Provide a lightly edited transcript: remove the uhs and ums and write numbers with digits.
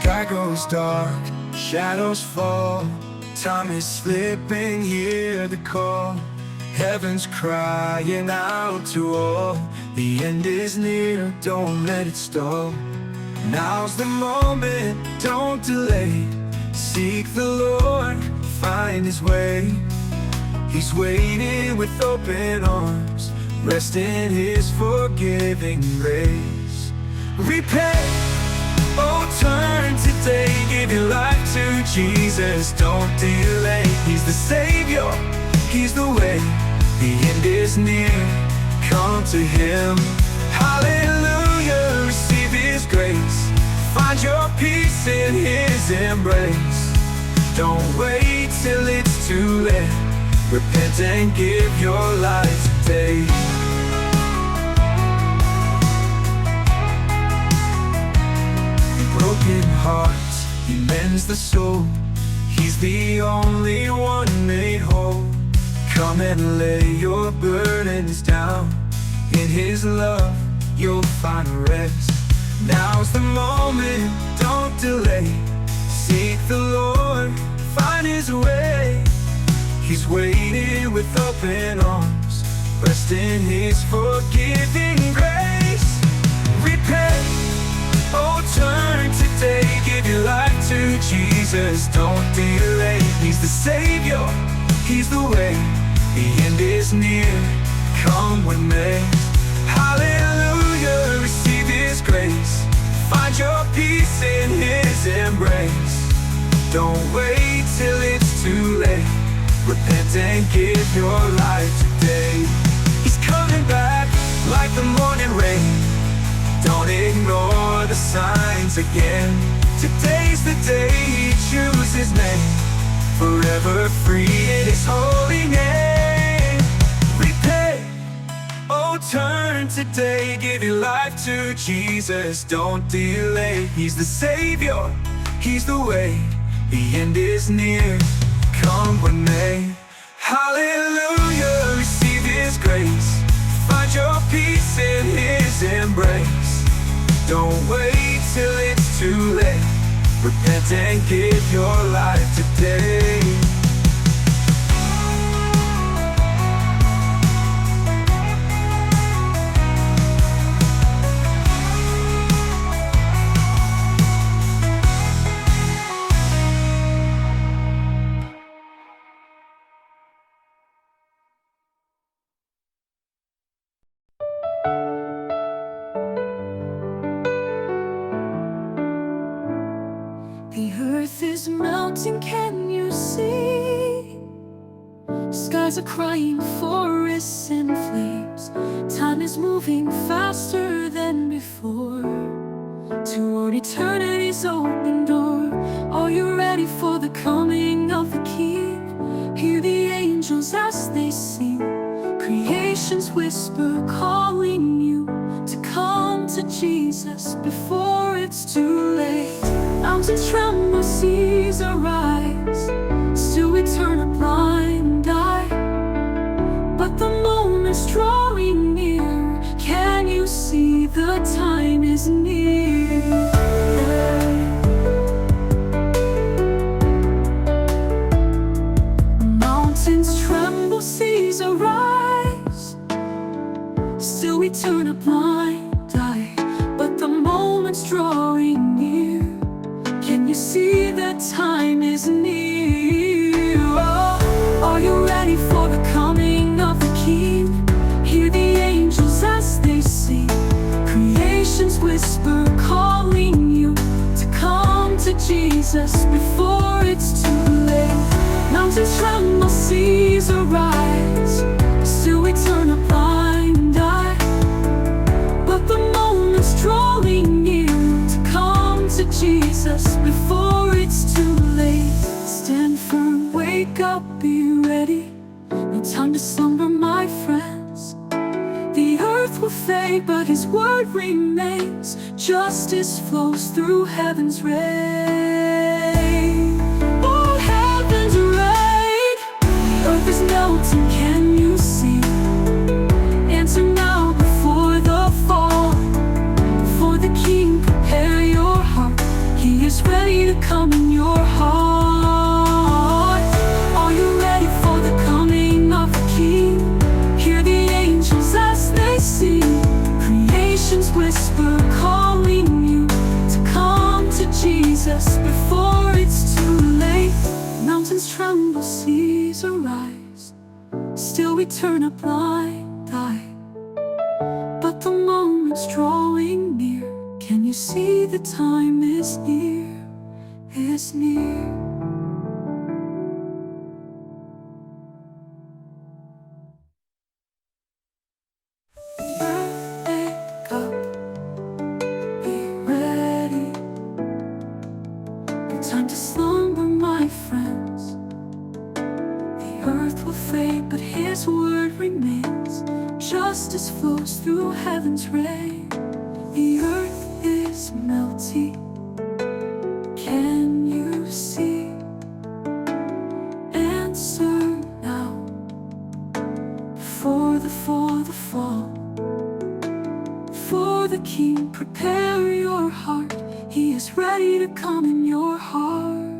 sky goes dark, shadows fall. Time is slipping, hear the call. Heaven's crying out to all. The end is near, don't let it stall. Now's the moment, don't delay. Seek the Lord, find His way. He's waiting with open arms. Rest in His forgiving grace. Repent, oh turn today. Give your life to Jesus, don't delay. He's the Savior, He's the way. The end is near, come to Him. Hallelujah, receive His grace. Find your peace in His embrace. Don't wait till it's too late. Repent and give your life today. Broken hearts, He mends the soul. He's the only one made whole. Come and lay your burdens down. In His love, you'll find rest. Now's the moment, don't delay. Seek the Lord, find His way. He's waiting with open arms. Rest in His forgiving grace. Repent, oh turn today. Give your life to Jesus, don't delay. He's the Savior, He's the way. The end is near, come when may. Hallelujah, receive His grace. Find your peace in His embrace. Don't wait till it's too late. Repent and give your life today. He's coming back like the morning rain. Don't ignore the signs again. Today's the day He chooses His name. Forever free in His holy name. Repent, oh turn today. Give your life to Jesus, don't delay. He's the Savior, He's the way. The end is near, come when may. Hallelujah, receive His grace. Find your peace in His embrace. Don't wait till it's too late. Repent and give your life today. The earth is melting, can you see? Skies are crying, forests in flames. Time is moving faster than before, toward eternity's open door. Are you ready for the coming of the King? Hear the angels as they sing. Creation's whisper calling you to come to Jesus before it's too late. Mountains tremble, seas arise. Still we turn a blind eye, but the moment's drawing near. Can you see the time is near? Mountains tremble, seas arise. Still we turn a blind eye, but the moment's drawing near. Can you see that time is near? Oh, are you ready for the coming of the King? Hear the angels as they sing. Creation's whisper calling you to come to Jesus before it's too late. Mountains tremble, seas arise. Still we turn a blind eye, but the moment's drawing near to come to Jesus before it's too late. Stand firm, wake up, be ready. No time to slumber, my friends. The earth will fade, but His word remains. Justice flows through heaven's rain. Oh, heaven's rain. The earth is melting, can you see? Answer now before the fall. For the King, prepare your heart. He is ready. whisper calling you to come to Jesus before it's too late. Mountains tremble, seas arise, still we turn a blind eye. But the moment's drawing near. Can you see the time is near, is near? Wake up, be ready. No time to slumber, my friends. The earth will fade, but His word remains. Justice flows through heaven's rain. The earth is melting. Can you see? Answer now. For the fall. For the King, prepare your heart. He is ready to come in your heart.